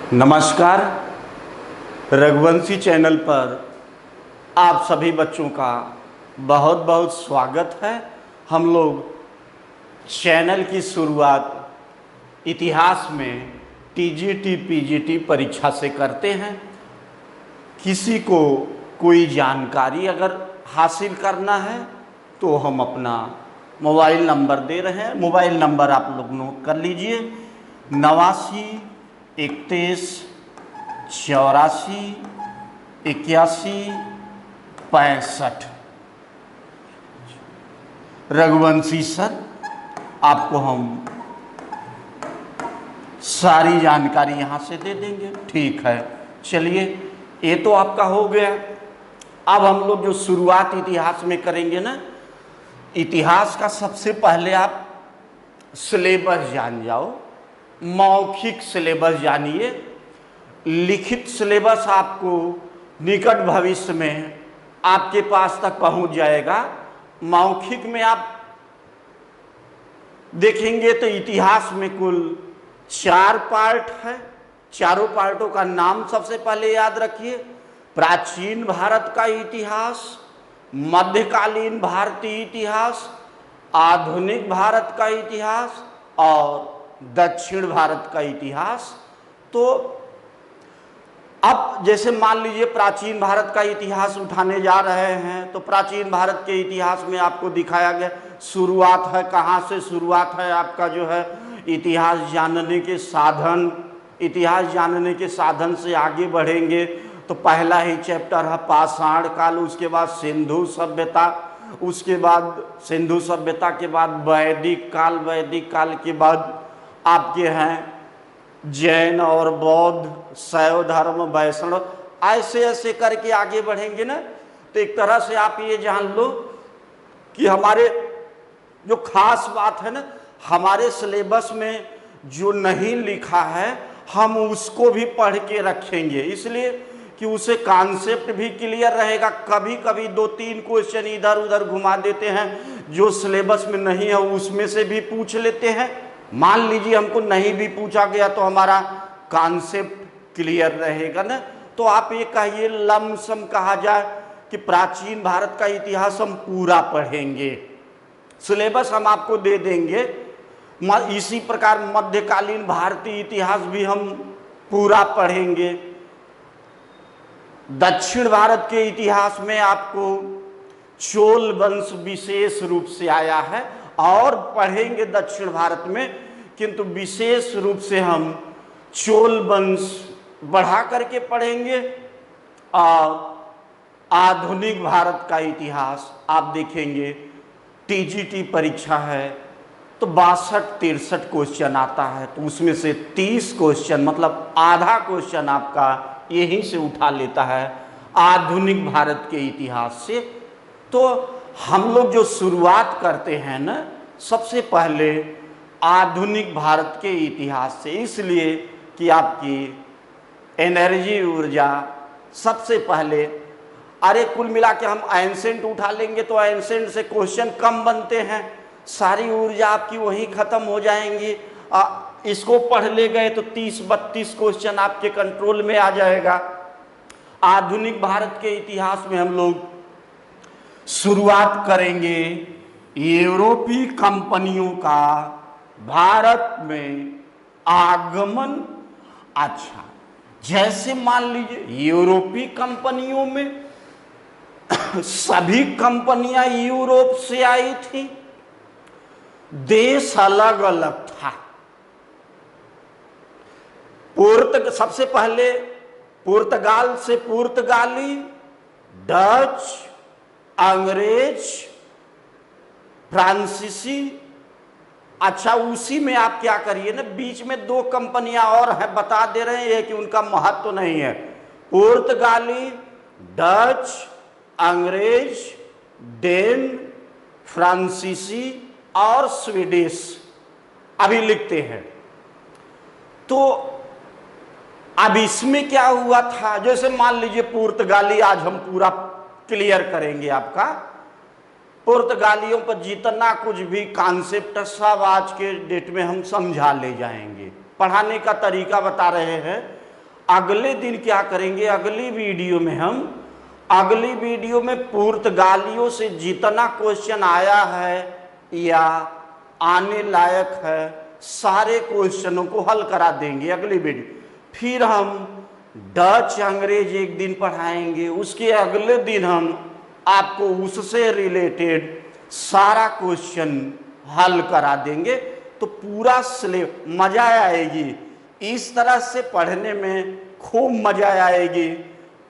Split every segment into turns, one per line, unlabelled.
नमस्कार। रघुवंशी चैनल पर आप सभी बच्चों का बहुत बहुत स्वागत है। हम लोग चैनल की शुरुआत इतिहास में टीजीटी पीजीटी परीक्षा से करते हैं। किसी को कोई जानकारी अगर हासिल करना है तो हम अपना मोबाइल नंबर दे रहे हैं। मोबाइल नंबर आप लोग नोट कर लीजिए, 89 31 84 81 65। रघुवंशी सर आपको हम सारी जानकारी यहाँ से दे देंगे। ठीक है, चलिए ये तो आपका हो गया। अब हम लोग जो शुरुआत इतिहास में करेंगे ना, इतिहास का सबसे पहले आप सिलेबस जान जाओ। मौखिक सिलेबस जानिए। लिखित सिलेबस आपको निकट भविष्य में आपके पास तक पहुंच जाएगा। मौखिक में आप देखेंगे तो इतिहास में कुल 4 पार्ट है। चारों पार्टों का नाम सबसे पहले याद रखिए। प्राचीन भारत का इतिहास, मध्यकालीन भारतीय इतिहास, आधुनिक भारत का इतिहास और दक्षिण भारत का इतिहास। तो अब जैसे मान लीजिए प्राचीन भारत का इतिहास उठाने जा रहे हैं, तो प्राचीन भारत के इतिहास में आपको दिखाया गया शुरुआत है, कहाँ से शुरुआत है आपका जो है इतिहास जानने के साधन। इतिहास जानने के साधन से आगे बढ़ेंगे तो पहला ही चैप्टर है पाषाण काल, उसके बाद सिंधु सभ्यता, उसके बाद सिंधु सभ्यता के बाद वैदिक काल, वैदिक काल के बाद आपके हैं जैन और बौद्ध, शैव धर्म, वैष्णव, ऐसे ऐसे करके आगे बढ़ेंगे ना। तो एक तरह से आप ये जान लो कि हमारे जो खास बात है ना, हमारे सिलेबस में जो नहीं लिखा है हम उसको भी पढ़ के रखेंगे, इसलिए कि उसे कॉन्सेप्ट भी क्लियर रहेगा। कभी कभी 2-3 क्वेश्चन इधर उधर घुमा देते हैं, जो सिलेबस में नहीं है उसमें से भी पूछ लेते हैं। मान लीजिए हमको नहीं भी पूछा गया तो हमारा कॉन्सेप्ट क्लियर रहेगा ना। तो आप ये कहिए लमसम कहा जाए कि प्राचीन भारत का इतिहास हम पूरा पढ़ेंगे। सिलेबस हम आपको दे देंगे। इसी प्रकार मध्यकालीन भारतीय इतिहास भी हम पूरा पढ़ेंगे। दक्षिण भारत के इतिहास में आपको चोल वंश विशेष रूप से आया है और पढ़ेंगे दक्षिण भारत में, किंतु विशेष रूप से हम चोल वंश बढ़ा करके पढ़ेंगे। और आधुनिक भारत का इतिहास आप देखेंगे, टीजीटी परीक्षा है तो 62-63 क्वेश्चन आता है, तो उसमें से 30 क्वेश्चन मतलब आधा क्वेश्चन आपका यहीं से उठा लेता है आधुनिक भारत के इतिहास से। तो हम लोग जो शुरुआत करते हैं ना, सबसे पहले आधुनिक भारत के इतिहास से, इसलिए कि आपकी एनर्जी ऊर्जा सबसे पहले, अरे कुल मिला के हम एंसेंट उठा लेंगे तो एंसेंट से क्वेश्चन कम बनते हैं, सारी ऊर्जा आपकी वहीं खत्म हो जाएंगी। इसको पढ़ ले गए तो 30-32 क्वेश्चन आपके कंट्रोल में आ जाएगा। आधुनिक भारत के इतिहास में हम लोग शुरुआत करेंगे यूरोपीय कंपनियों का भारत में आगमन। अच्छा, जैसे मान लीजिए यूरोपीय कंपनियों में सभी कंपनियां यूरोप से आई थी, देश अलग अलग था। सबसे पहले पुर्तगाल से पुर्तगाली, डच, अंग्रेज, फ्रांसीसी। अच्छा, उसी में आप क्या करिए ना, बीच में 2 कंपनियां और हैं, बता दे रहे हैं कि उनका महत्व तो नहीं है। पुर्तगाली, डच, अंग्रेज, डेन, फ्रांसीसी और स्वीडिश अभी लिखते हैं। तो अब इसमें क्या हुआ था, जैसे मान लीजिए पुर्तगाली, आज हम पूरा क्लियर करेंगे आपका। पुर्तगालियों पर जितना कुछ भी कॉन्सेप्ट सब आज के डेट में हम समझा ले जाएंगे। पढ़ाने का तरीका बता रहे हैं। अगले दिन क्या करेंगे, अगली वीडियो में पुर्तगालियों से जितना क्वेश्चन आया है या आने लायक है सारे क्वेश्चनों को हल करा देंगे अगली वीडियो। फिर हम डच अंग्रेज एक दिन पढ़ाएंगे, उसके अगले दिन हम आपको उससे रिलेटेड सारा क्वेश्चन हल करा देंगे। तो पूरा मजा आएगी, इस तरह से पढ़ने में खूब मजा आएगी,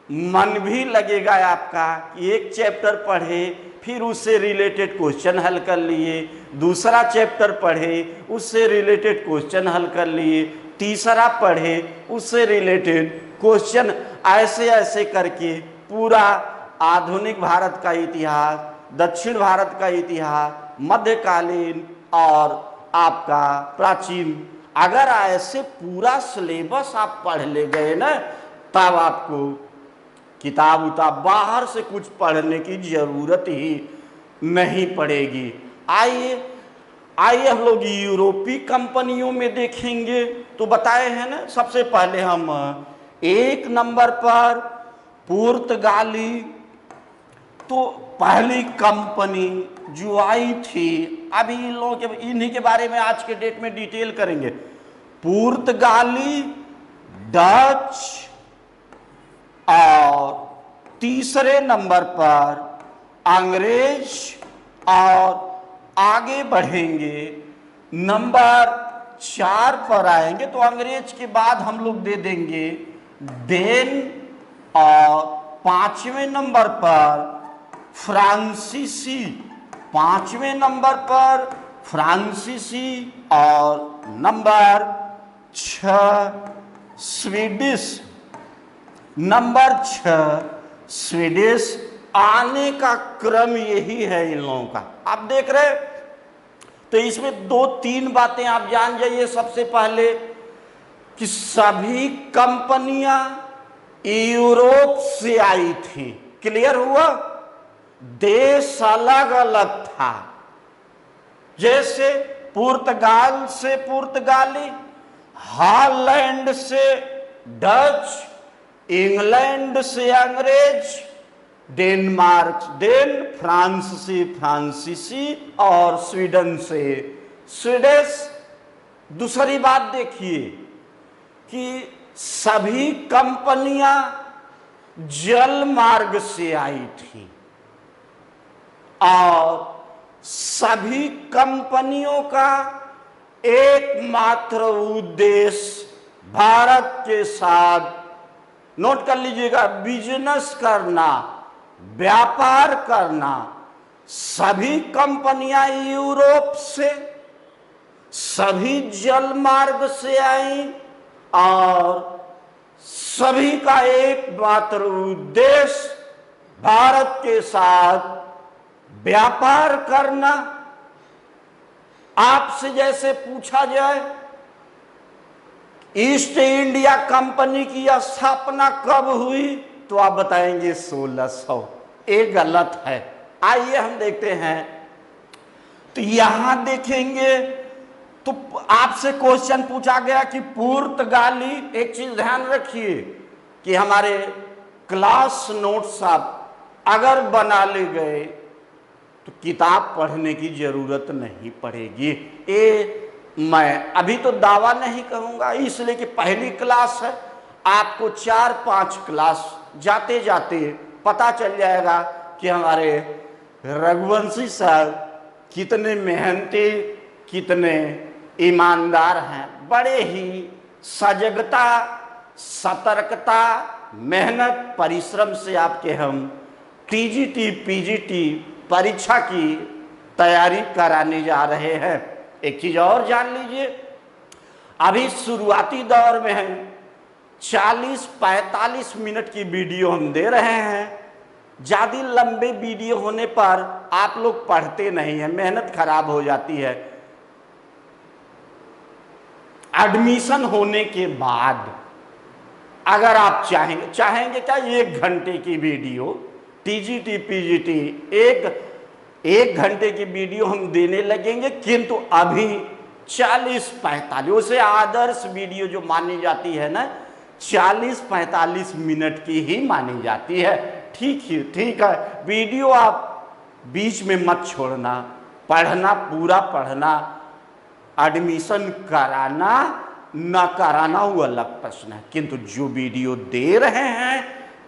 मन भी लगेगा आपका कि एक चैप्टर पढ़े फिर उससे रिलेटेड क्वेश्चन हल कर लिए, दूसरा चैप्टर पढ़े उससे रिलेटेड क्वेश्चन हल कर लिए, तीसरा पढ़े उससे रिलेटेड क्वेश्चन, ऐसे ऐसे करके पूरा आधुनिक भारत का इतिहास, दक्षिण भारत का इतिहास, मध्यकालीन और आपका प्राचीन, अगर ऐसे पूरा सिलेबस आप पढ़ ले गए ना, तब आपको किताब उताब बाहर से कुछ पढ़ने की जरूरत ही नहीं पड़ेगी। आइए हम लोग यूरोपीय कंपनियों में देखेंगे। तो बताए हैं ना, सबसे पहले हम एक नंबर पर पुर्तगाली, तो पहली कंपनी जो आई थी, अभी इन लोगों के इन्हीं के बारे में आज के डेट में डिटेल करेंगे। पुर्तगाली, डच और तीसरे नंबर पर अंग्रेज, और आगे बढ़ेंगे नंबर 4 पर आएंगे तो अंग्रेज के बाद हम लोग दे देंगे डेन, और 5वें नंबर पर फ्रांसीसी, 5वें नंबर पर फ्रांसीसी, और नंबर 6 स्वीडिश, नंबर 6 स्वीडिश। आने का क्रम यही है इन लोगों का, आप देख रहे। तो इसमें 2-3 बातें आप जान जाइए। सबसे पहले कि सभी कंपनियां यूरोप से आई थी, क्लियर हुआ। देश अलग अलग था, जैसे पुर्तगाल से पुर्तगाली, हॉलैंड से डच, इंग्लैंड से अंग्रेज, डेनमार्क डेन, फ्रांस से फ्रांसीसी, और स्वीडन से स्वीडिश। दूसरी बात देखिए कि सभी कंपनियां जल मार्ग से आई थी, और सभी कंपनियों का एकमात्र उद्देश्य भारत के साथ, नोट कर लीजिएगा, बिजनेस करना, व्यापार करना। सभी कंपनियां यूरोप से, सभी जल मार्ग से आई, और सभी का एकमात्र उद्देश्य भारत के साथ व्यापार करना। आपसे जैसे पूछा जाए ईस्ट इंडिया कंपनी की स्थापना कब हुई, तो आप बताएंगे 1600। ये गलत है। आइए हम देखते हैं। तो यहां देखेंगे तो आपसे क्वेश्चन पूछा गया कि पुर्तगाली, एक चीज ध्यान रखिए कि हमारे क्लास नोट्स आप अगर बना ले गए तो किताब पढ़ने की जरूरत नहीं पड़ेगी। ये मैं अभी तो दावा नहीं करूंगा, इसलिए कि पहली क्लास है। आपको 4-5 क्लास जाते जाते पता चल जाएगा कि हमारे रघुवंशी साहब कितने मेहनती, कितने ईमानदार हैं। बड़े ही सजगता, सतर्कता, मेहनत, परिश्रम से आपके हम टीजीटी, पीजीटी परीक्षा की तैयारी कराने जा रहे हैं। एक चीज और जान लीजिए, अभी शुरुआती दौर में है, 40-45 मिनट की वीडियो हम दे रहे हैं। ज्यादा लंबे वीडियो होने पर आप लोग पढ़ते नहीं हैं, मेहनत खराब हो जाती है। एडमिशन होने के बाद अगर आप चाहेंगे क्या 1 घंटे की वीडियो, टीजीटी पीजीटी एक घंटे की वीडियो हम देने लगेंगे, किंतु अभी 40-45 उसे आदर्श वीडियो जो मानी जाती है ना, 40-45 मिनट की ही मानी जाती है। ठीक है, वीडियो आप बीच में मत छोड़ना, पढ़ना, पूरा पढ़ना। एडमिशन कराना न कराना वो अलग प्रश्न है, किंतु जो वीडियो दे रहे हैं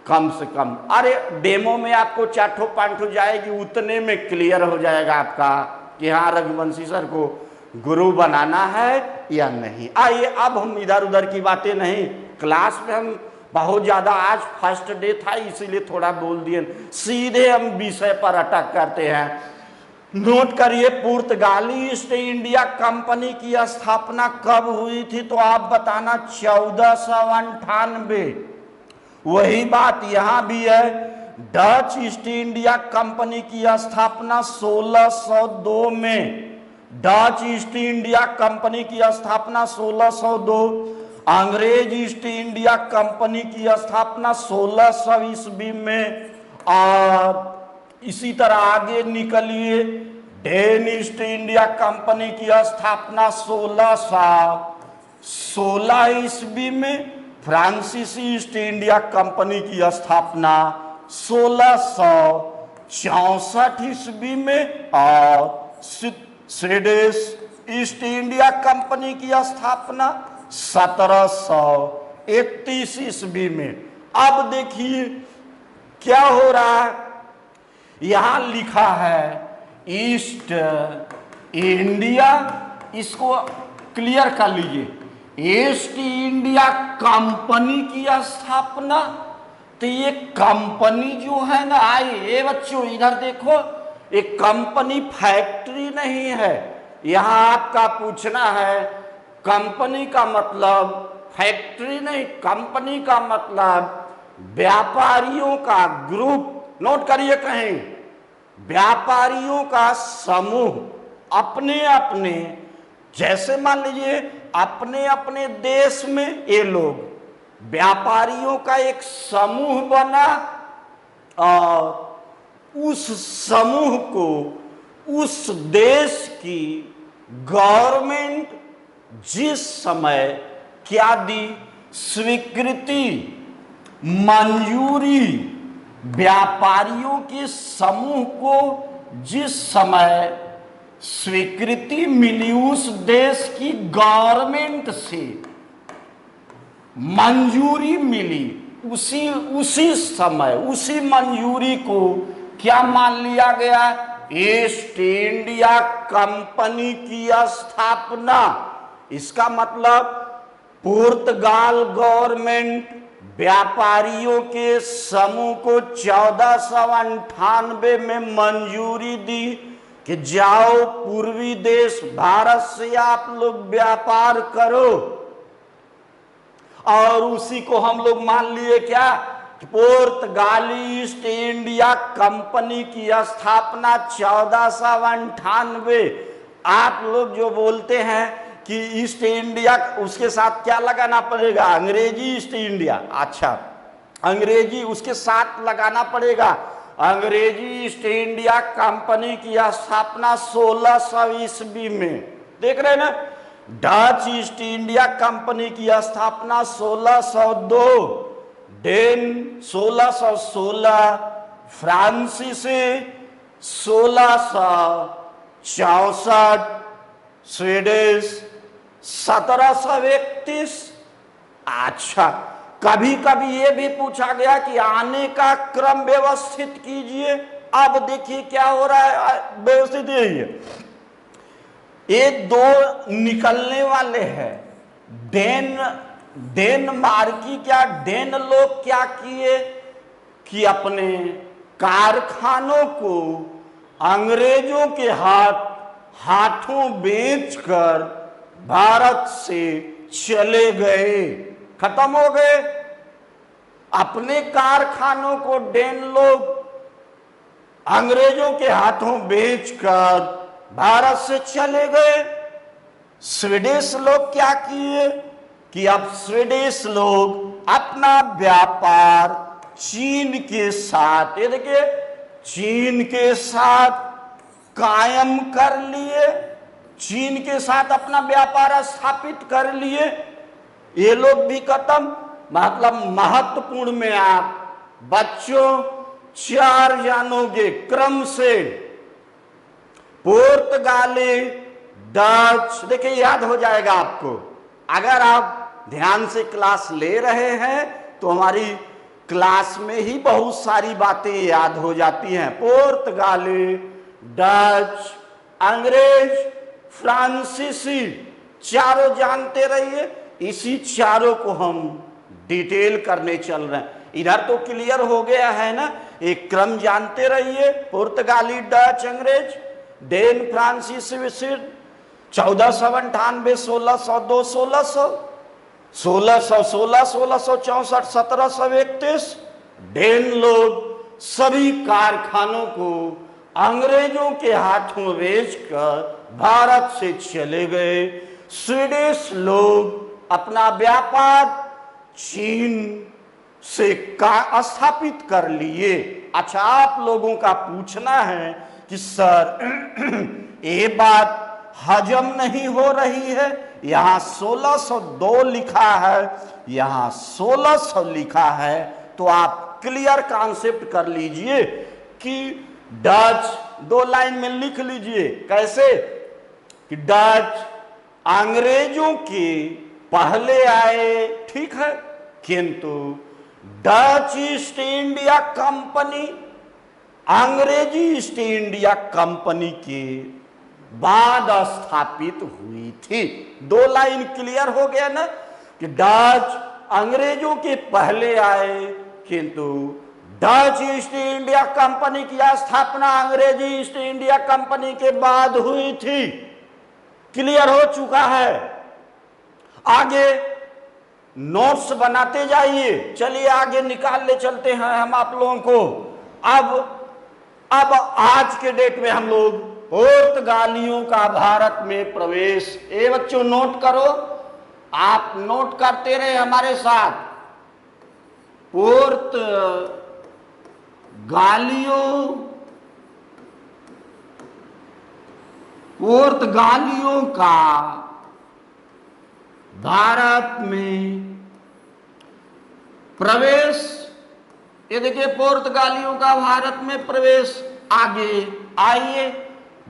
कम से कम, अरे डेमो में आपको चाठो पांठो जाएगी, उतने में क्लियर हो जाएगा आपका कि हाँ रघुवंशी सर को गुरु बनाना है या नहीं। आइए अब हम इधर उधर की बातें नहीं, क्लास में हम बहुत ज़्यादा, आज फर्स्ट डे था इसीलिए थोड़ा बोल दिए, सीधे हम विषय पर अटक करते हैं। नोट करिए, पुर्तगाली ईस्ट इंडिया कंपनी की स्थापना कब हुई थी? तो आप बताना 1498। वही बात यहां भी है, डच ईस्ट इंडिया कंपनी की स्थापना 1602 में। डच ईस्ट इंडिया कंपनी की स्थापना 1602, अंग्रेज ईस्ट इंडिया कंपनी की स्थापना 1600 ईस्वी में। और इसी तरह आगे निकलिए, डेन ईस्ट इंडिया कंपनी की स्थापना 1616 ईस्वी में। फ्रांसीसी ईस्ट इंडिया कंपनी की स्थापना 1664 ईस्वी में। और स्वीडिश ईस्ट इंडिया कंपनी की स्थापना 1731 ईस्वी में। अब देखिए क्या हो रहा है, यहां लिखा है ईस्ट इंडिया, इसको क्लियर कर लीजिए, ईस्ट इंडिया कंपनी की स्थापना। तो ये कंपनी जो है ना, आइए बच्चों इधर देखो, एक कंपनी फैक्ट्री नहीं है। यहां आपका पूछना है कंपनी का मतलब फैक्ट्री नहीं, कंपनी का मतलब व्यापारियों का ग्रुप। नोट करिए कहीं, व्यापारियों का समूह, अपने अपने, जैसे मान लीजिए अपने अपने देश में ये लोग व्यापारियों का एक समूह बना और उस समूह को उस देश की गवर्नमेंट जिस समय क्या दी, स्वीकृति, मंजूरी, व्यापारियों के समूह को जिस समय स्वीकृति मिली, उस देश की गवर्नमेंट से मंजूरी मिली, उसी समय उसी मंजूरी को क्या मान लिया गया, ईस्ट इंडिया कंपनी की स्थापना। इसका मतलब पुर्तगाल गवर्नमेंट व्यापारियों के समूह को 1498 में मंजूरी दी कि जाओ पूर्वी देश भारत से आप लोग व्यापार करो। और उसी को हम लोग मान लिए क्या, पुर्तगाली ईस्ट इंडिया कंपनी की स्थापना 1498। आप लोग जो बोलते हैं कि ईस्ट इंडिया, उसके साथ क्या लगाना पड़ेगा, अंग्रेजी ईस्ट इंडिया। अच्छा, अंग्रेजी उसके साथ लगाना पड़ेगा। अंग्रेजी ईस्ट इंडिया कंपनी की स्थापना 1600 ईस्वी में, देख रहे हैं ना। डच ईस्ट इंडिया कंपनी की स्थापना 1602, डेन 1616, फ्रांसीसी 1664, स्वीडिश 1731। अच्छा, कभी कभी ये भी पूछा गया कि आने का क्रम व्यवस्थित कीजिए। अब देखिए क्या हो रहा है, व्यवस्थित यही है, ये दो निकलने वाले हैं। डेनमार्की क्या, डेन लोग क्या किए कि अपने कारखानों को अंग्रेजों के हाथों बेचकर भारत से चले गए, खत्म हो गए। अपने कारखानों को डेन लोग अंग्रेजों के हाथों बेचकर भारत से चले गए। स्वीडिश लोग क्या किए कि अब स्वीडिश लोग अपना व्यापार चीन के साथ, ये देखिए, चीन के साथ कायम कर लिए, चीन के साथ अपना व्यापार स्थापित कर लिए। ये लोग भी खत्म। मतलब महत्वपूर्ण में आप बच्चों 4 जानोगे क्रम से। पुर्तगाली, डच, देखिए याद हो जाएगा आपको। अगर आप ध्यान से क्लास ले रहे हैं तो हमारी क्लास में ही बहुत सारी बातें याद हो जाती हैं। पुर्तगाली, डच, अंग्रेज, फ्रांसीसी, चारों जानते रहिए। इसी चारों को हम डिटेल करने चल रहे हैं। इधर तो क्लियर हो गया है ना, एक क्रम जानते रहिए। पुर्तगाली, डच, अंग्रेज, डेन, फ्रांसीसी, 1498, 1602, 1600, 1616, 1664, 1731 डेन लोग सभी कारखानों को अंग्रेजों के हाथों बेचकर भारत से चले गए। स्वीडिश लोग अपना व्यापार चीन से स्थापित कर लिए। अच्छा, आप लोगों का पूछना है कि सर ये बात हजम नहीं हो रही है, यहां 1602 लिखा है, यहां 1600 लिखा है, तो आप क्लियर कॉन्सेप्ट कर लीजिए कि डच 2 लाइन में लिख लीजिए। कैसे कि डच अंग्रेजों के पहले आए, ठीक है, किंतु डच ईस्ट इंडिया कंपनी अंग्रेजी ईस्ट इंडिया कंपनी के बाद स्थापित हुई थी। 2 लाइन क्लियर हो गया ना कि डच अंग्रेजों के पहले आए, किंतु डच ईस्ट इंडिया कंपनी की स्थापना अंग्रेजी ईस्ट इंडिया कंपनी के बाद हुई थी। क्लियर हो चुका है। आगे नोट्स बनाते जाइए। चलिए आगे निकाल ले चलते हैं हम आप लोगों को। अब आज के डेट में हम लोग पुर्तगालियों का भारत में प्रवेश, ए बच्चों नोट करो, आप नोट करते रहे हमारे साथ। पुर्तगालियों का भारत में प्रवेश, ये देखिए पुर्तगालियों का भारत में प्रवेश। आगे आइए,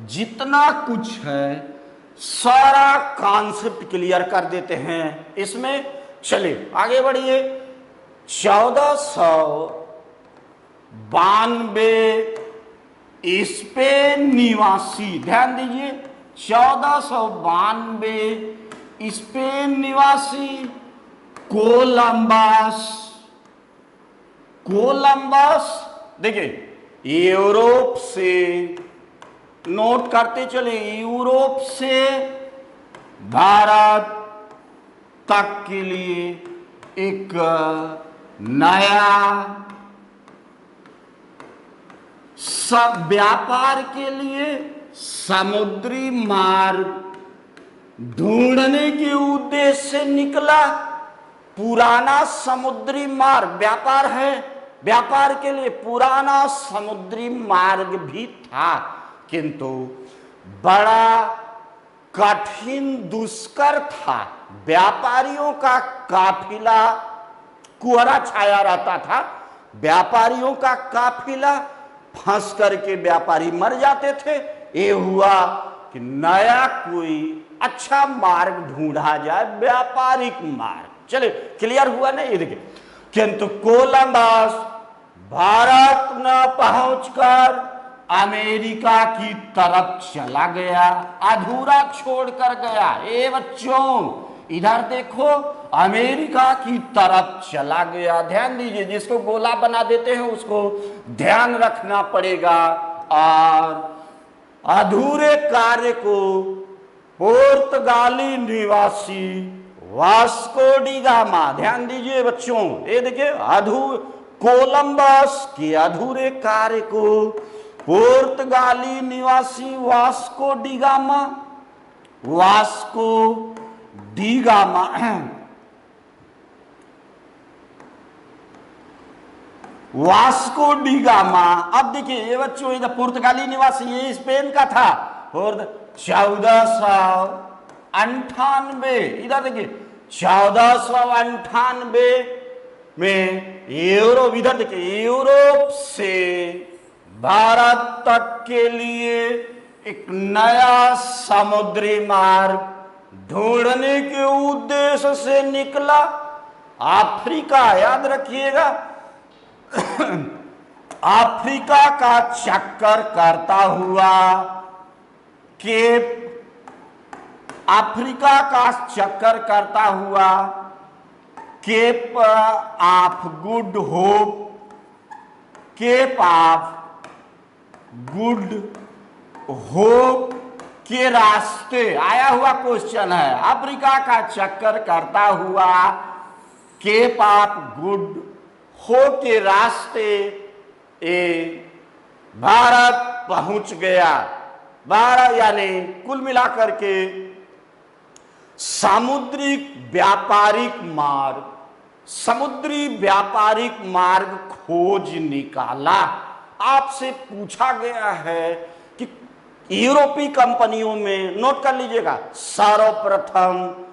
जितना कुछ है सारा कॉन्सेप्ट क्लियर कर देते हैं इसमें। चलिए आगे बढ़िए। 1492 स्पेन निवासी, ध्यान दीजिए, 1492 स्पेन निवासी कोलंबस, देखिए यूरोप से, नोट करते चले, यूरोप से भारत तक के लिए एक नया सब व्यापार के लिए समुद्री मार्ग ढूंढने के उद्देश्य से निकला। पुराना समुद्री मार्ग, व्यापार है, व्यापार के लिए पुराना समुद्री मार्ग भी था, किंतु बड़ा कठिन दुष्कर था। व्यापारियों का काफिला, कुहरा छाया रहता था, व्यापारियों का काफिला फंस करके व्यापारी मर जाते थे। ये हुआ कि नया कोई अच्छा मार्ग ढूंढा जाए, व्यापारिक मार्ग। चलिए क्लियर हुआ ना, ये देखिए। किंतु कोलंबस भारत न पहुंचकर अमेरिका की तरफ चला गया, अधूरा छोड़कर गया। ए बच्चों इधर देखो, अमेरिका की तरफ चला गया। ध्यान दीजिए, जिसको गोला बना देते हैं उसको ध्यान रखना पड़ेगा। और अधूरे कार्य को पुर्तगाली निवासी वास्को डी गामा, ध्यान दीजिए बच्चों, ये देखिए, कोलंबस के अधूरे कार्य को पुर्तगाली निवासी Vasco da gamma Vasco da gamma. अब देखिए ये बच्चों, इधर पुर्तगाली निवासी, ये स्पेन का था, और 1498, इधर देखिए 1498 में यूरोप, इधर देखिए, यूरोप से भारत तक के लिए एक नया समुद्री मार्ग ढूंढने के उद्देश्य से निकला। अफ्रीका, याद रखिएगा, अफ्रीका का चक्कर करता हुआ केप, अफ्रीका का चक्कर करता हुआ Cape of Good Hope, Cape of Good Hope के रास्ते आया हुआ क्वेश्चन है। अफ्रीका का चक्कर करता हुआ केप ऑफ गुड होप के रास्ते भारत पहुंच गया। भारत यानी कुल मिलाकर के सामुद्रिक व्यापारिक मार्ग, समुद्री व्यापारिक मार्ग खोज निकाला। आपसे पूछा गया है कि यूरोपीय कंपनियों में, नोट कर लीजिएगा, सर्वप्रथम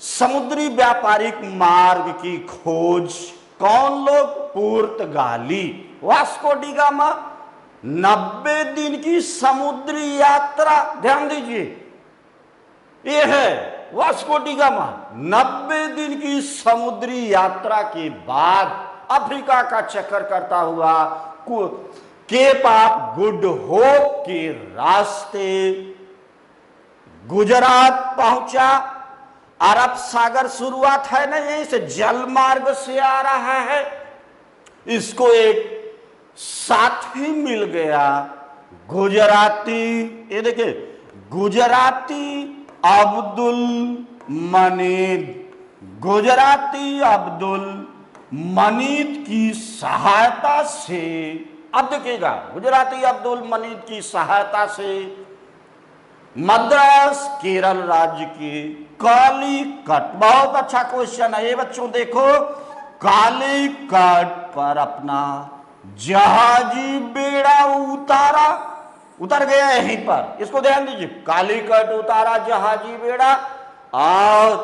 समुद्री व्यापारिक मार्ग की खोज कौन लोग? पुर्तगाली। वास्को डी गामा 90 दिन की समुद्री यात्रा, ध्यान दीजिए, ये है वास्को डी गामा। 90 दिन की समुद्री यात्रा के बाद अफ्रीका का चक्कर करता हुआ केप ऑफ गुड होप के रास्ते गुजरात पहुंचा। अरब सागर शुरुआत है ना, यहीं से जल मार्ग से आ रहा है। इसको एक साथी मिल गया, गुजराती, ये देखिए, गुजराती अब्दुल मनीद, गुजराती अब्दुल मनीद की सहायता से, अब देखिएगा, गुजराती अब्दुल मनीद की सहायता से मद्रास केरल राज्य के कालीकट, बहुत अच्छा क्वेश्चन है ये बच्चों, देखो, कालीकट पर अपना जहाजी बेड़ा उतारा, उतर गया यहीं पर, इसको ध्यान दीजिए, कालीकट उतारा जहाजी बेड़ा। और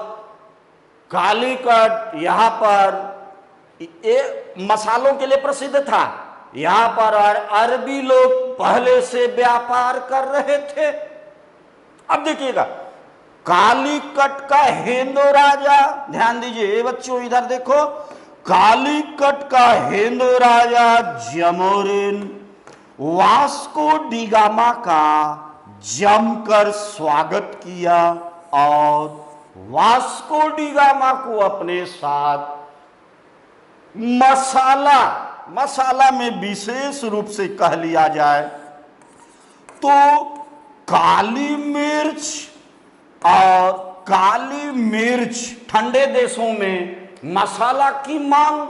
कालीकट यहां पर ये मसालों के लिए प्रसिद्ध था। यहां पर अरबी लोग पहले से व्यापार कर रहे थे। अब देखिएगा, कालीकट का हिंदू राजा, ध्यान दीजिए बच्चों, इधर देखो, कालीकट का हिंदू राजा जमोरिन वास्को डी गामा का जमकर स्वागत किया और वास्को डी गामा को अपने साथ मसाला में विशेष रूप से कह लिया जाए तो काली मिर्च, और काली मिर्च ठंडे देशों में मसाला की मांग,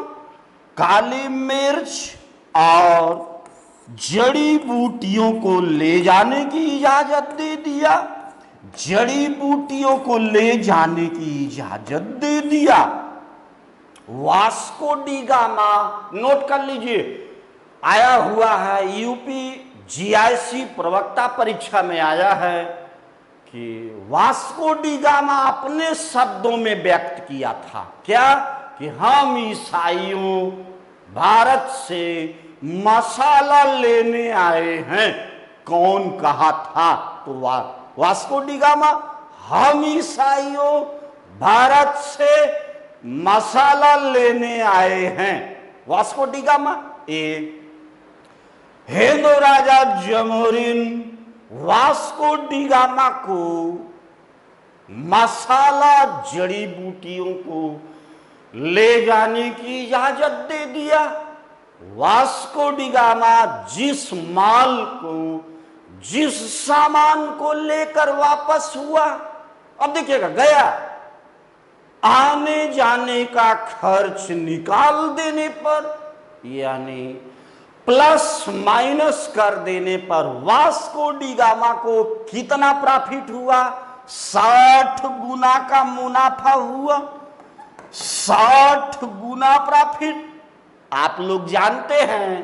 काली मिर्च और जड़ी बूटियों को ले जाने की इजाजत दे दिया, जड़ी बूटियों को ले जाने की इजाजत दे दिया। वास्को डी गामा, नोट कर लीजिए, आया हुआ है यूपी जीआईसी प्रवक्ता परीक्षा में आया है कि वास्को डी गामा अपने शब्दों में व्यक्त किया था क्या, कि हम ईसाइयों भारत से मसाला लेने आए हैं। कौन कहा था? तो वास्को डी गामा, हम ईसाइयों भारत से मसाला लेने आए हैं। Vasco da Gama. हिंदू राजा जमोरिन वास्को डी गामा को मसाला जड़ी बूटियों को ले जाने की इजाजत दे दिया। वास्को डी गामा जिस माल को, जिस सामान को लेकर वापस हुआ, अब देखिएगा, गया, आने जाने का खर्च निकाल देने पर, यानी प्लस माइनस कर देने पर वास्को डी गामा को कितना प्रॉफिट हुआ? 60 गुना का मुनाफा हुआ, 60 गुना प्रॉफिट। आप लोग जानते हैं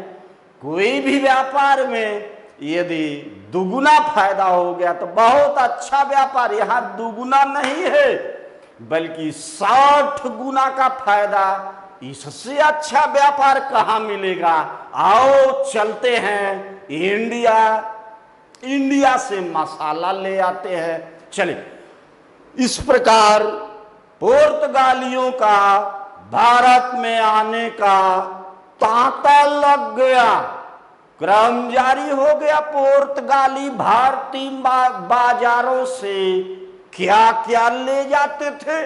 कोई भी व्यापार में यदि दुगुना फायदा हो गया तो बहुत अच्छा व्यापार। यहां दुगुना नहीं है, बल्कि 60 गुना का फायदा। इससे अच्छा व्यापार कहां मिलेगा। आओ चलते हैं इंडिया, इंडिया से मसाला ले आते हैं। चलिए, इस प्रकार पुर्तगालियों का भारत में आने का तांता लग गया, क्रम जारी हो गया। पुर्तगाली भारतीय बाजारों से क्या क्या ले जाते थे।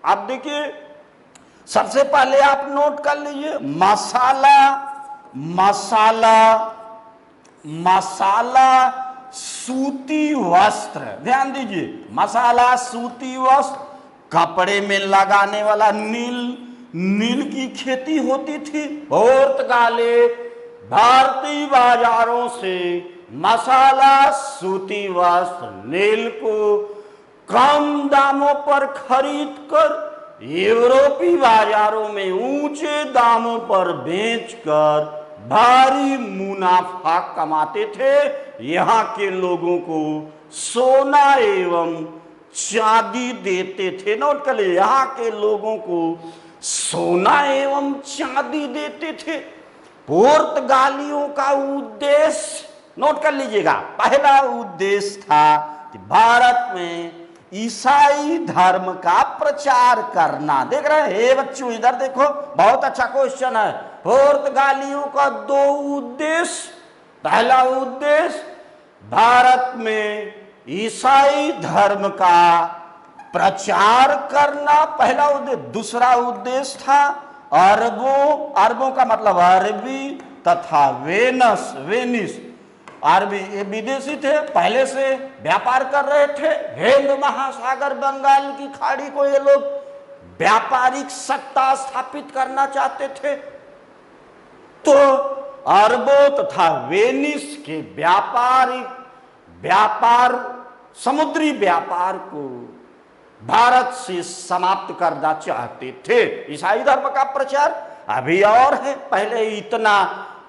अब देखिए, सबसे पहले आप नोट कर लीजिए, मसाला, मसाला, मसाला, सूती वस्त्र। ध्यान दीजिए, मसाला, सूती वस्त्र, कपड़े में लगाने वाला नील, नील की खेती होती थी। पुर्तगाली भारतीय बाजारों से मसाला, सूती वस्त्र, नील को कम दामों पर खरीद कर यूरोपीय बाजारों में ऊंचे दामों पर बेचकर भारी मुनाफा कमाते थे। यहाँ के लोगों को सोना एवं चांदी देते थे। नोट कर लीजिए, यहाँ के लोगों को सोना एवं चांदी देते थे। पुर्तगालियों का उद्देश्य, नोट कर लीजिएगा, पहला उद्देश्य था कि भारत में ईसाई धर्म का प्रचार करना। देख रहे हैं हे बच्चों, इधर देखो, बहुत अच्छा क्वेश्चन है। पुर्तगालियों का 2 उद्देश्य। पहला उद्देश्य भारत में ईसाई धर्म का प्रचार करना, पहला उद्देश्य। दूसरा उद्देश्य था अरबों, अरबों का मतलब अरबी तथा वेनिस, अरबी ये विदेशी थे, पहले से व्यापार कर रहे थे। हिंद महासागर, बंगाल की खाड़ी को ये लोग व्यापारिक सत्ता स्थापित करना चाहते थे। तो अरबों तथा वेनिस के व्यापार, समुद्री व्यापार को भारत से समाप्त करना चाहते थे। ईसाई धर्म का प्रचार अभी और है, पहले इतना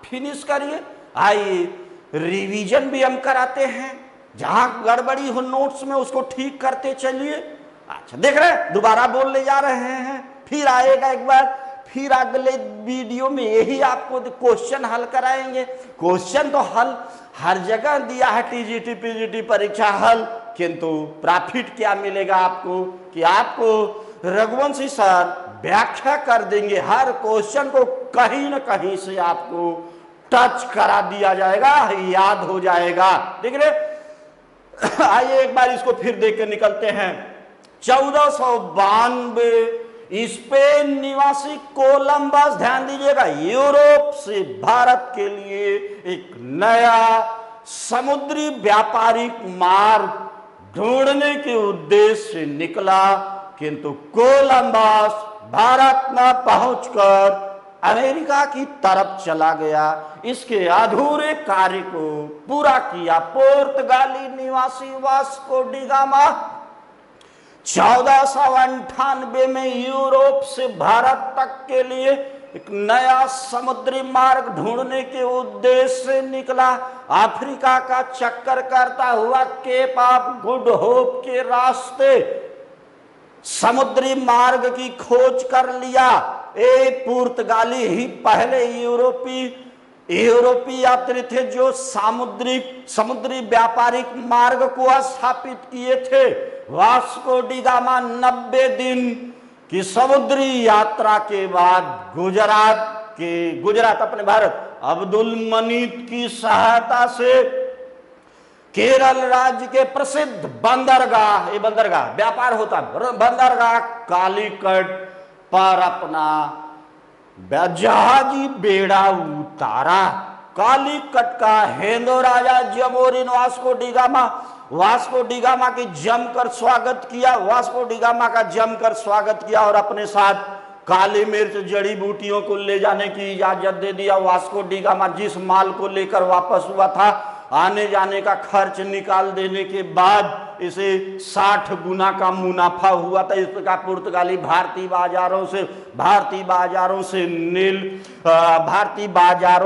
फिनिश करिए। आइए रिवीजन भी हम कराते हैं, जहां गड़बड़ी हो नोट्स में उसको ठीक करते चलिए। अच्छा, देख रहे हैं, दोबारा बोलने जा रहे हैं, फिर आएगा एक बार, फिर अगले वीडियो में यही आपको क्वेश्चन हल कराएंगे। क्वेश्चन तो हल हर जगह दिया है, टीजीटी पीजीटी परीक्षा हल, किंतु प्रॉफिट क्या मिलेगा आपको कि आपको रघुवंशी सर व्याख्या कर देंगे। हर क्वेश्चन को कहीं न कहीं से आपको टच करा दिया जाएगा, याद हो जाएगा। देख रहे, आइए एक बार इसको फिर देख के निकलते हैं। 1492 स्पेन निवासी कोलंबस, ध्यान दीजिएगा, यूरोप से भारत के लिए एक नया समुद्री व्यापारिक मार्ग ढूंढने के उद्देश्य से निकला, किंतु कोलंबस भारत न पहुंचकर अमेरिका की तरफ चला गया। इसके अधूरे कार्य को पूरा किया पुर्तगाली निवासी वास्को डी गामा। 1498 में यूरोप से भारत तक के लिए एक नया समुद्री मार्ग ढूंढने के उद्देश्य से निकला। अफ्रीका का चक्कर करता हुआ केप ऑफ गुड होप के रास्ते समुद्री मार्ग की खोज कर लिया। पुर्तगाली ही पहले यूरोपीय यात्री थे जो समुद्री व्यापारिक मार्ग को स्थापित किए थे। वास्को डी गामा 90 दिन की समुद्री यात्रा के बाद गुजरात अपने भारत अब्दुल मनीत की सहायता से केरल राज्य के प्रसिद्ध बंदरगाह, ये बंदरगाह व्यापार होता है, बंदरगाह कालीकट पर अपना जहाजी बेड़ा उतारा। कालीकट का हिंदू राजा जमोरिन वास्को डी गामा की जमकर स्वागत किया। वास्को डी गामा का जमकर स्वागत किया और अपने साथ काली मिर्च जड़ी बूटियों को ले जाने की इजाजत दे दिया। वास्को डी गामा जिस माल को लेकर वापस हुआ था आने जाने का खर्च निकाल देने के बाद इसे 60 गुना का मुनाफा हुआ था। इस प्रकार पुर्तगाली भारतीय बाजारों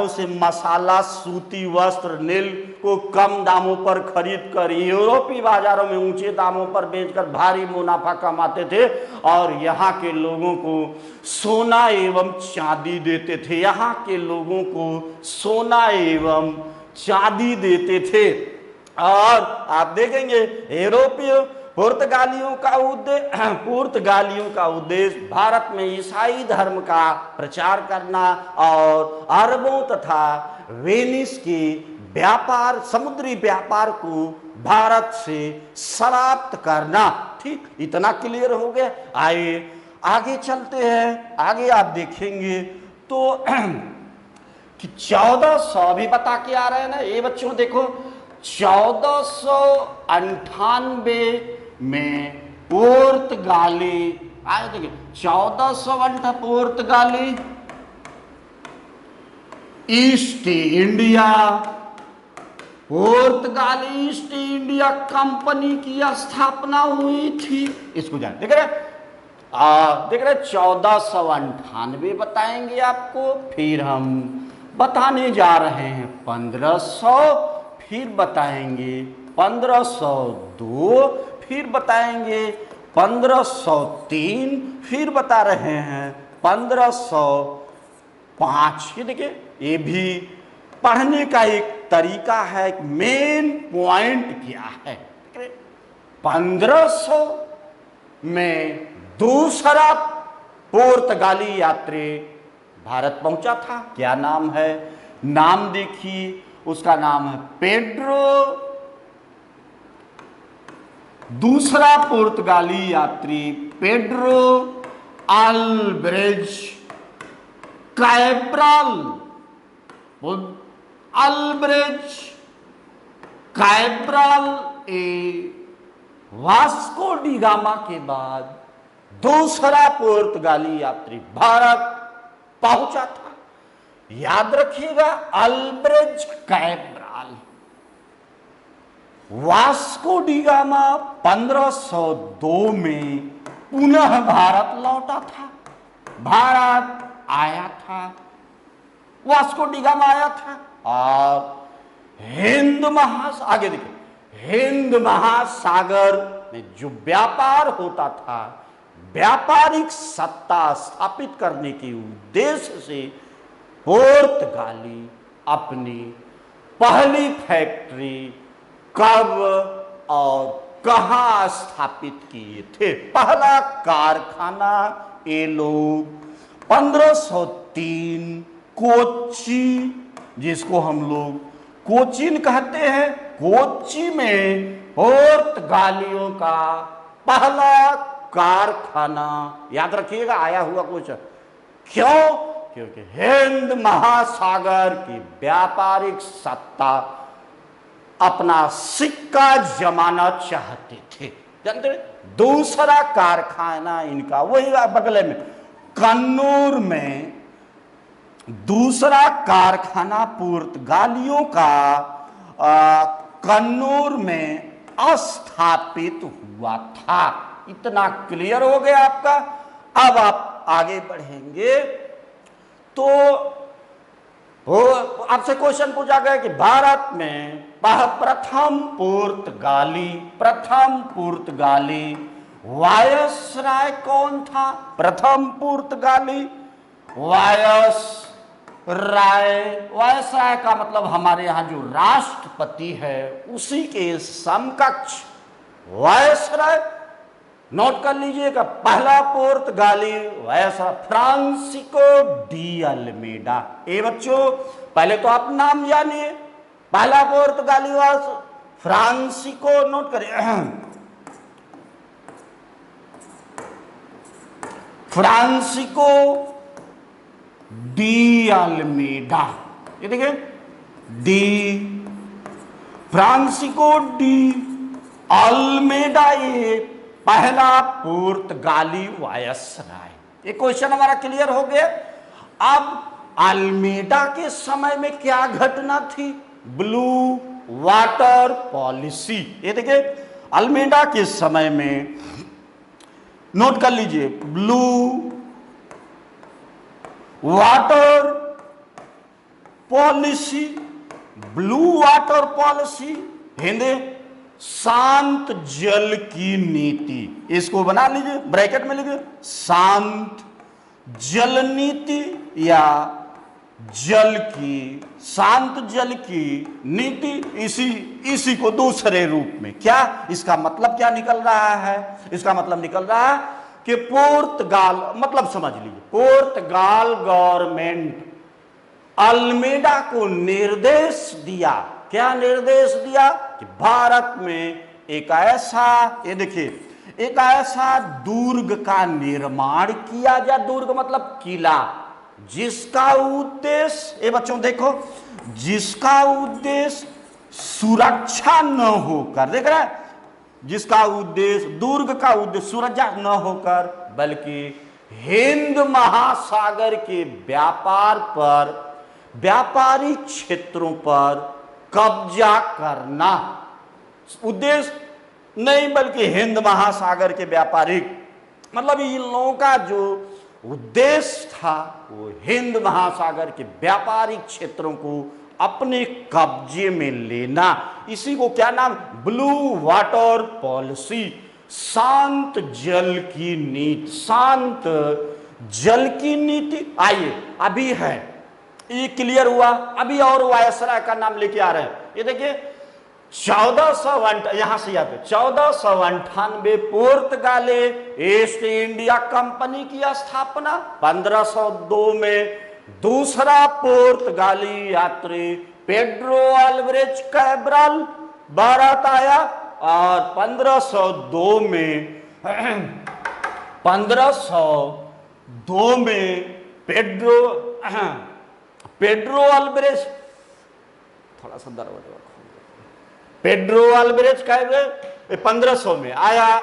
से मसाला, सूती वस्त्र, नील को कम दामों पर खरीद कर यूरोपीय बाजारों में ऊंचे दामों पर बेचकर भारी मुनाफा कमाते थे और यहाँ के लोगों को सोना एवं चांदी देते थे। यहाँ के लोगों को सोना एवं चांदी देते थे। और आप देखेंगे यूरोपीय पुर्तगालियों का उद्देश्य भारत में ईसाई धर्म का प्रचार करना और अरबों तथा वेनिस के समुद्री व्यापार को भारत से समाप्त करना। ठीक, इतना क्लियर हो गया। आइए आगे चलते हैं। आगे आप देखेंगे तो कि 1400 भी बता के आ रहे हैं ना ये बच्चों, देखो 1498 में पुर्तगाली आए। देखिए 1458 पुर्तगाली ईस्ट इंडिया कंपनी की स्थापना हुई थी। इसको जान देख रहे 1498 बताएंगे आपको, फिर हम बताने जा रहे हैं 1500, फिर बताएंगे 1502, फिर बताएंगे 1503, फिर बता रहे हैं 1505। ये देखिए ये भी पढ़ने का एक तरीका है, एक मेन पॉइंट क्या है। 1500 में दूसरा पुर्तगाली यात्री भारत पहुंचा था। क्या नाम है? नाम देखिए, उसका नाम है पेड्रो। दूसरा पुर्तगाली यात्री Pedro Alvares Cabral Vasco da Gama के बाद दूसरा पुर्तगाली यात्री भारत पहुंचा था। याद रखिएगा, अल्ब्रेज कैब्राल। वास्को डी गामा 1502 में पुनः भारत लौटा था, भारत आया था, वास्को डी गामा आया था और आगे देखिए हिंद महासागर में जो व्यापार होता था, व्यापारिक सत्ता स्थापित करने के उद्देश्य से पुर्तगाली अपनी पहली फैक्ट्री कब और कहां स्थापित किए थे? पहला कारखाना ये लोग 1503 कोच्चि, जिसको हम लोग कोचीन कहते हैं, कोच्चि में पुर्तगालियों का पहला कारखाना, याद रखिएगा, आया हुआ कुछ। क्यों? क्योंकि हिंद महासागर की व्यापारिक सत्ता अपना सिक्का जमाना चाहते थे। जानते हैं? दूसरा कारखाना इनका वही बगले में कन्नूर में दूसरा कारखाना पुर्तगालियों का कन्नूर में स्थापित हुआ था। इतना क्लियर हो गया आपका। अब आप आगे बढ़ेंगे तो आपसे क्वेश्चन पूछा गया कि भारत में प्रथम पुर्तगाली वायसराय कौन था? प्रथम पुर्तगाली वायसराय का मतलब हमारे यहाँ जो राष्ट्रपति है उसी के समकक्ष वायसराय। नोट कर लीजिएगा, पहला पुर्तगाली वायसराय फ्रांसिस्को डी अल्मेडा। ए बच्चों, पहले तो आप नाम जानिए, पहला पुर्तगाली वायसराय फ्रांसिस्को, नोट करिए, फ्रांसिस्को डी अल्मेडा। ये देखिए फ्रांसिस्को डी अल्मेडा, ये पहला पुर्तगाली वायसराय। ये क्वेश्चन हमारा क्लियर हो गया। अब अल्मेडा के समय में क्या घटना थी? Blue water policy. ये देखिए अल्मेडा के समय में, नोट कर लीजिए, blue water policy, blue water policy, Hindi शांत जल की नीति। इसको बना लीजिए, ब्रैकेट में लिखिए, शांत जल नीति या शांत जल की नीति। इसी को दूसरे रूप में क्या, इसका मतलब क्या निकल रहा है? इसका मतलब निकल रहा है कि पुर्तगाल, मतलब समझ लीजिए, पुर्तगाल गवर्नमेंट अल्मेडा को निर्देश दिया, क्या निर्देश दिया? कि भारत में एक ऐसा, ये देखिए, एक ऐसा दुर्ग का निर्माण किया जाए, दुर्ग मतलब किला, जिसका उद्देश्य, ये बच्चों देखो, जिसका उद्देश्य सुरक्षा न होकर, देख रहे हैं, जिसका उद्देश्य, दुर्ग का उद्देश्य सुरक्षा न होकर बल्कि हिंद महासागर के व्यापार पर, व्यापारिक क्षेत्रों पर कब्जा करना, उद्देश्य नहीं बल्कि हिंद महासागर के व्यापारिक, मतलब इन लोगों का जो उद्देश्य था वो हिंद महासागर के व्यापारिक क्षेत्रों को अपने कब्जे में लेना। इसी को क्या नाम? ब्लू वाटर पॉलिसी, शांत जल की नीति, शांत जल की नीति। आइए, अभी है, ये क्लियर हुआ, अभी और वायसराय का नाम लेके आ रहे हैं। ये देखिए 1458, यहां से याद है, 1498 पुर्तगाली ईस्ट इंडिया कंपनी की स्थापना, 1502 में दूसरा पुर्तगाली यात्री पेड्रो अल्वारेज कैब्रल भारत आया और 1502 में 1502 में पेड्रो अल्वारेज, थोड़ा सा दरवाजा, पेड्रो अल्वारेज कैब्रल 1500 में आया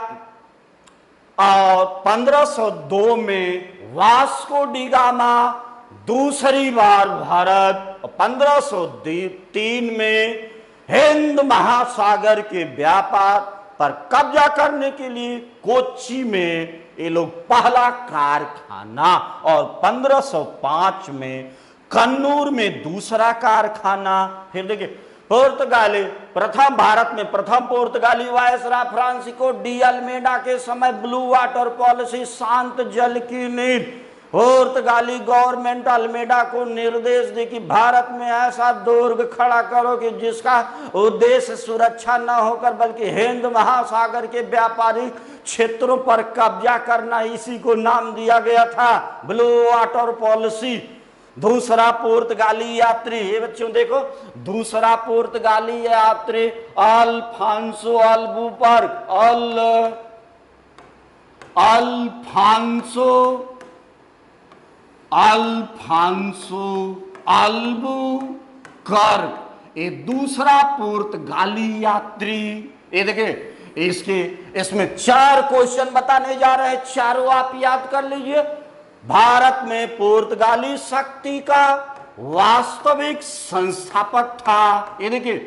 और 1502 में वास्को डी गामा दूसरी बार भारत, 1503 में हिंद महासागर के व्यापार पर कब्जा करने के लिए कोच्चि में ये लोग पहला कारखाना, और 1505 में कन्नूर में दूसरा कारखाना। फिर देखिए पुर्तगाली प्रथम, भारत में प्रथम पुर्तगाली वायसराय फ्रांसिस्को डी अल्मेडा के समय ब्लू वाटर पॉलिसी, शांत जल की नीति। पुर्तगाली गवर्नमेंट अल्मेडा को निर्देश दे कि भारत में ऐसा दुर्ग खड़ा करो कि जिसका उद्देश्य सुरक्षा न होकर बल्कि हिंद महासागर के व्यापारिक क्षेत्रों पर कब्जा करना। इसी को नाम दिया गया था ब्लू वाटर पॉलिसी। दूसरा पुर्तगाली यात्री, ये बच्चों देखो, दूसरा पुर्तगाली यात्री अल्फांसो अल्बुकर्क, अल्फांसो अल्बुकर्क, ये दूसरा पुर्तगाली यात्री। ये देखिए इसमें 4 क्वेश्चन बताने जा रहे हैं, चारों आप याद कर लीजिए। भारत में पुर्तगाली शक्ति का वास्तविक संस्थापक था, ये देखिए,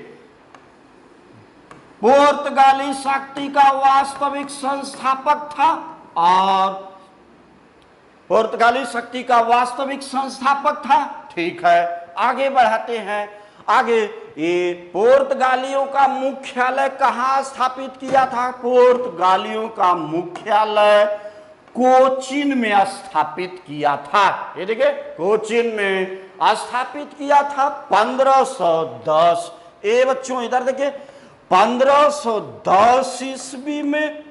पुर्तगाली शक्ति का वास्तविक संस्थापक था, और पुर्तगाली शक्ति का वास्तविक संस्थापक था। ठीक है, आगे बढ़ाते हैं। आगे ये पुर्तगालियों का मुख्यालय कहां स्थापित किया था? पुर्तगालियों का मुख्यालय कोचीन में स्थापित किया था। ये देखिए कोचीन में स्थापित किया था 1510। ये बच्चों इधर देखिए 1510 ईस्वी में,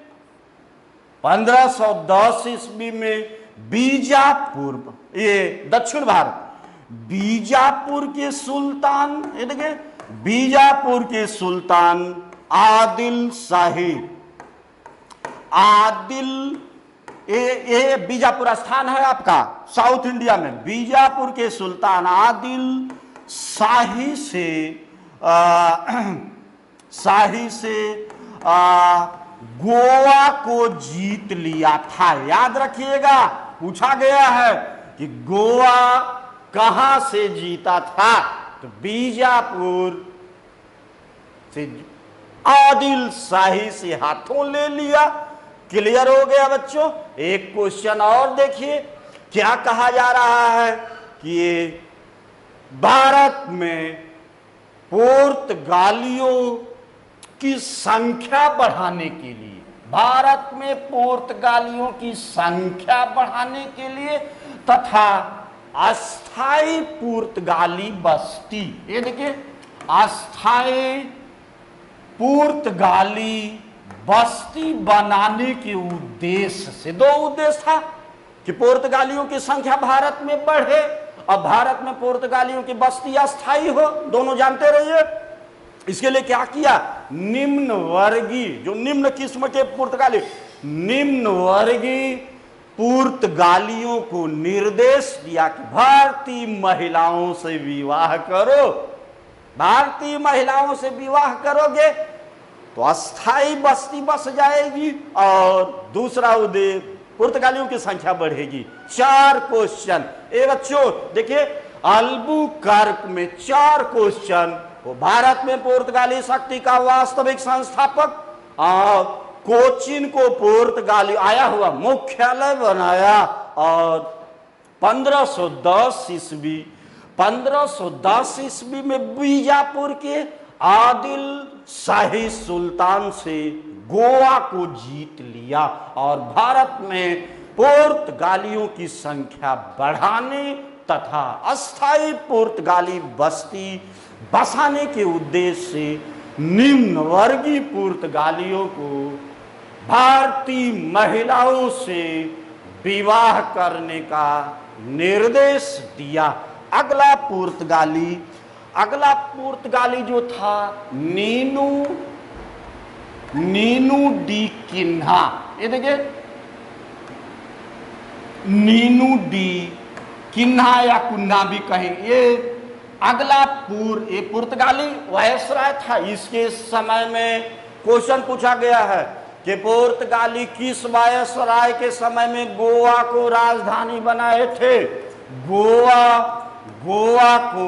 1510 ईस्वी में बीजापुर, ये दक्षिण भारत, बीजापुर के सुल्तान, ये देखिए बीजापुर के सुल्तान आदिल शाही, आदिल, ये बीजापुर स्थान है आपका साउथ इंडिया में। बीजापुर के सुल्तान आदिल शाही से गोवा को जीत लिया था। याद रखिएगा, पूछा गया है कि गोवा कहां से जीता था, तो बीजापुर से आदिल शाही से हाथों ले लिया। क्लियर हो गया बच्चों। एक क्वेश्चन और देखिए, क्या कहा जा रहा है कि ये भारत में पुर्तगालियों की संख्या बढ़ाने के लिए, भारत में पुर्तगालियों की संख्या बढ़ाने के लिए तथा अस्थाई पुर्तगाली बस्ती, ये देखिए अस्थाई पुर्तगाली बस्ती बनाने के उद्देश्य से, दो उद्देश्य था कि पुर्तगालियों की संख्या भारत में बढ़े और भारत में पुर्तगालियों की बस्ती अस्थाई हो, दोनों जानते रहिए। इसके लिए क्या किया, निम्न वर्गीय, जो निम्न किस्म के पुर्तगाली, निम्न वर्गीय पुर्तगालियों को निर्देश दिया कि भारतीय महिलाओं से विवाह करो। भारतीय महिलाओं से विवाह करोगे तो अस्थाई बस्ती बस जाएगी और दूसरा उद्देश्य पुर्तगालियों की संख्या बढ़ेगी। 4 क्वेश्चन, ए बच्चों देखिए अल्बुकर्क में 4 क्वेश्चन, वो भारत में पुर्तगाली शक्ति का वास्तविक संस्थापक और कोचिन को पुर्तगाली आया हुआ मुख्यालय बनाया और 1510 ईस्वी में बीजापुर के आदिल शाही सुल्तान से गोवा को जीत लिया और भारत में पुर्तगालियों की संख्या बढ़ाने तथा अस्थाई पुर्तगाली बस्ती बसाने के उद्देश्य से निम्न वर्गीय पुर्तगालियों को भारतीय महिलाओं से विवाह करने का निर्देश दिया। अगला पुर्तगाली जो था नीनू डी किन्हा, ये देखिए नीनू डी किन्हा या कुन्हा भी कहेंगे, ये अगला ये पुर्तगाली वायसराय था। इसके समय में क्वेश्चन पूछा गया है कि पुर्तगाली किस वायसराय के समय में गोवा को राजधानी बनाए थे। गोवा को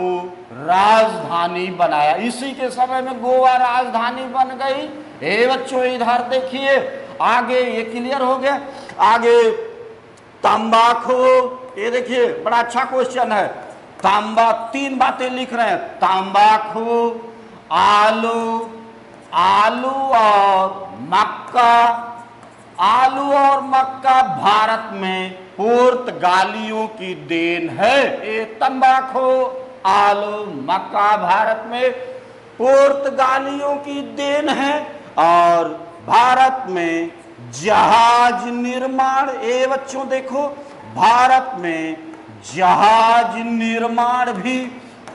राजधानी बनाया, इसी के समय में गोवा राजधानी बन गई। ए बच्चों इधर देखिए आगे, ये क्लियर हो गया। आगे तंबाकू, ये देखिए बड़ा अच्छा क्वेश्चन है। 3 बातें लिख रहे हैं, तंबाकू, आलू और मक्का भारत में पुर्तगालियों की देन है। ये तंबाकू, आलू, मक्का भारत में पुर्तगालियों की देन है। और भारत में जहाज निर्माण, ये बच्चों देखो भारत में जहाज निर्माण भी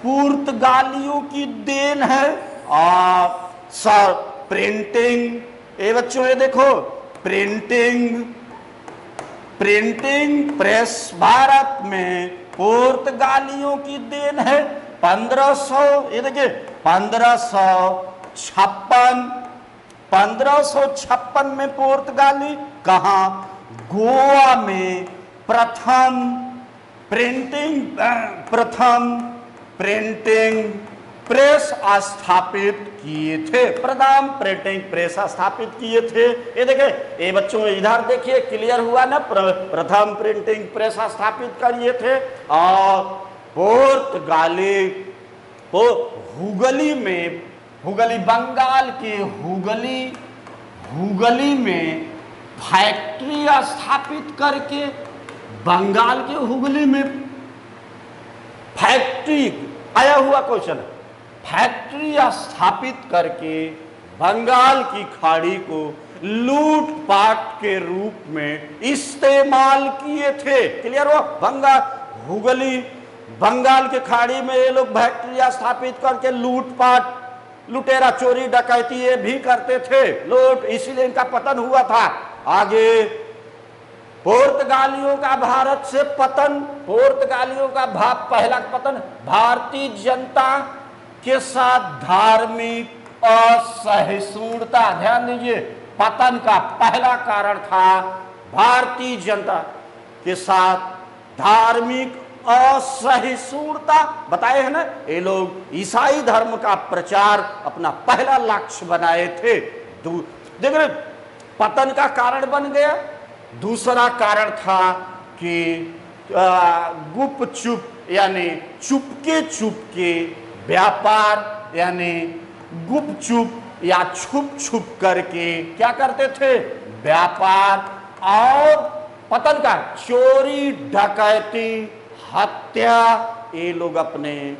पुर्तगालियों की देन है। और प्रिंटिंग, ये बच्चों ये देखो प्रिंटिंग प्रेस भारत में पुर्तगालियों की देन है। 1500, ये देखिए 1556 में पुर्तगाली कहाँ, गोवा में प्रथम प्रिंटिंग प्रेस स्थापित किए थे, प्रथम प्रिंटिंग प्रेस स्थापित किए थे। ये देखिए ये बच्चों इधर देखिए क्लियर हुआ ना, प्रथम प्रिंटिंग प्रेस स्थापित किए थे। और पुर्तगाली हुगली बंगाल के हुगली में फैक्ट्री स्थापित करके, बंगाल के हुगली में फैक्ट्री, आया हुआ क्वेश्चन, फैक्ट्री स्थापित करके बंगाल की खाड़ी को लूटपाट के रूप में इस्तेमाल किए थे। क्लियर हो, बंगाल के खाड़ी में ये लोग फैक्ट्री स्थापित करके लूटपाट, लुटेरा चोरी डकैती ये भी करते थे, लूट, इसीलिए इनका पतन हुआ था। आगे पुर्तगालियों का भारत से पतन, पुर्तगालियों का पहला पतन भारतीय जनता के साथ धार्मिक असहिष्णुता, ध्यान दीजिए पतन का पहला कारण था भारतीय जनता के साथ धार्मिक असहिष्णुता बताए हैं ना। ये लोग ईसाई धर्म का प्रचार अपना पहला लक्ष्य बनाए थे। देख रहे, पतन का कारण बन गया। दूसरा कारण था कि गुपचुप यानी चुपके व्यापार, यानी गुपचुप या छुप छुप करके क्या करते थे, व्यापार। और पतन का चोरी डकैती हत्या, ये लोग अपने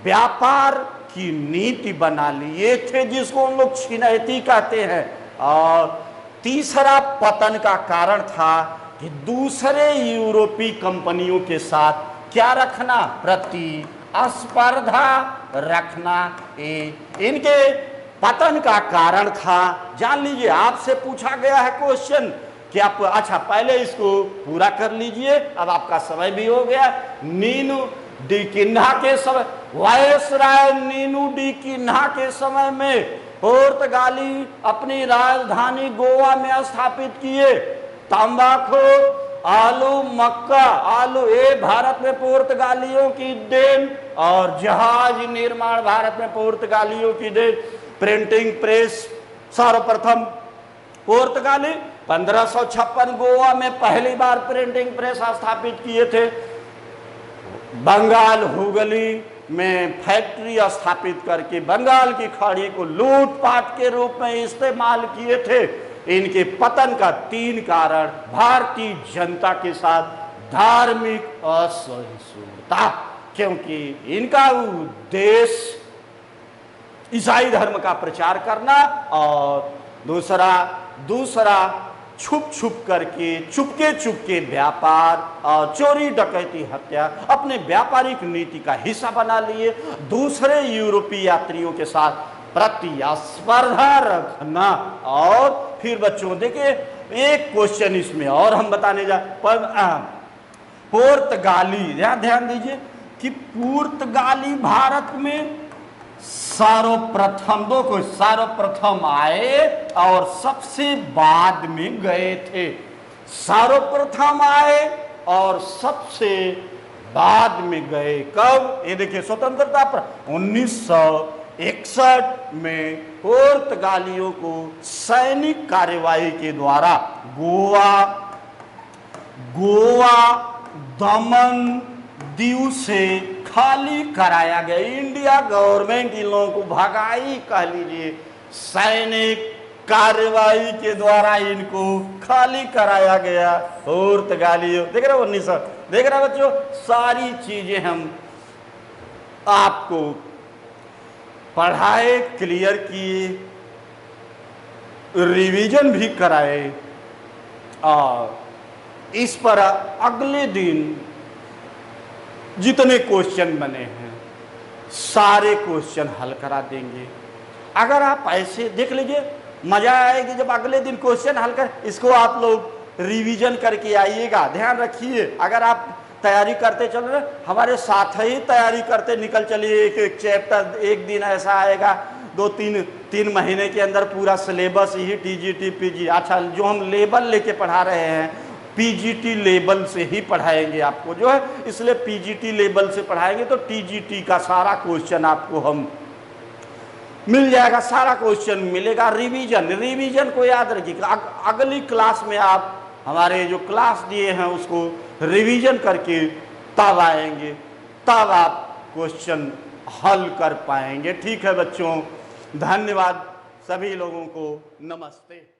व्यापार की नीति बना लिए थे, जिसको हम लोग छिनैती कहते हैं। और तीसरा पतन का कारण था कि दूसरे यूरोपीय कंपनियों के साथ क्या रखना, प्रतिस्पर्धा रखना। इनके पतन का कारण था। जान लीजिए, आपसे पूछा गया है क्वेश्चन कि आप, अच्छा पहले इसको पूरा कर लीजिए, अब आपका समय भी हो गया। नीनू डी किन्हा के समय, वायसराय नीनू डी किन्हा के समय में पुर्तगाली अपनी राजधानी गोवा में स्थापित किए। तंबाकू, आलू, मक्का, आलू ये भारत में पुर्तगालियों की देन, और जहाज निर्माण भारत में पुर्तगालियों की देन। प्रिंटिंग प्रेस सर्वप्रथम पुर्तगाली 1556 गोवा में पहली बार प्रिंटिंग प्रेस स्थापित किए थे। बंगाल हुगली में फैक्ट्री स्थापित करके बंगाल की खाड़ी को लूटपाट के रूप में इस्तेमाल किए थे। इनके पतन का 3 कारण, भारतीय जनता के साथ धार्मिक असहिष्णुता, क्योंकि इनका उद्देश्य ईसाई धर्म का प्रचार करना, और दूसरा छुप छुप करके चुपके व्यापार और चोरी डकैती हत्या अपने व्यापारिक नीति का हिस्सा बना लिए। दूसरे यूरोपीय यात्रियों के साथ प्रतिस्पर्धा रखना। और फिर बच्चों देखिए, एक क्वेश्चन इसमें और हम बताने जा पुर्तगाली, ध्यान दीजिए कि पुर्तगाली भारत में सर्वप्रथम आए और सबसे बाद में गए थे। सर्वप्रथम आए और सबसे बाद में गए कब, ये देखिए स्वतंत्रता पर 1961 में पुर्तगालियों को सैनिक कार्यवाही के द्वारा गोवा दमन दीव से खाली कराया गया। इंडिया गवर्नमेंट इन लोगों को भगाई, कह लीजिए, सैनिक कार्रवाई के द्वारा इनको खाली कराया गया पुर्तगालियों। देख रहे हो 1900, देख रहे हो बच्चों, सारी चीजें हम आपको पढ़ाए, क्लियर किए, रिवीजन भी कराए, और इस पर अगले दिन जितने क्वेश्चन बने हैं सारे क्वेश्चन हल करा देंगे। अगर आप ऐसे देख लीजिए, मजा आएगी जब अगले दिन क्वेश्चन हल कर, इसको आप लोग रिवीजन करके आइएगा। ध्यान रखिए, अगर आप तैयारी करते चल रहे, हमारे साथ ही तैयारी करते निकल चलिए। एक चैप्टर एक दिन ऐसा आएगा, 2-3 महीने के अंदर पूरा सिलेबस ही टीजीटी पीजी, अच्छा जो हम लेवल लेके पढ़ा रहे हैं पीजीटी लेवल से ही पढ़ाएंगे आपको, जो है इसलिए पीजीटी लेवल से पढ़ाएंगे तो टीजीटी का सारा क्वेश्चन आपको हम मिल जाएगा, सारा क्वेश्चन मिलेगा। रिवीजन को याद रखिएगा। अगली क्लास में आप हमारे जो क्लास दिए हैं उसको रिवीजन करके तब आएंगे, तब आप क्वेश्चन हल कर पाएंगे। ठीक है बच्चों, धन्यवाद सभी लोगों को, नमस्ते।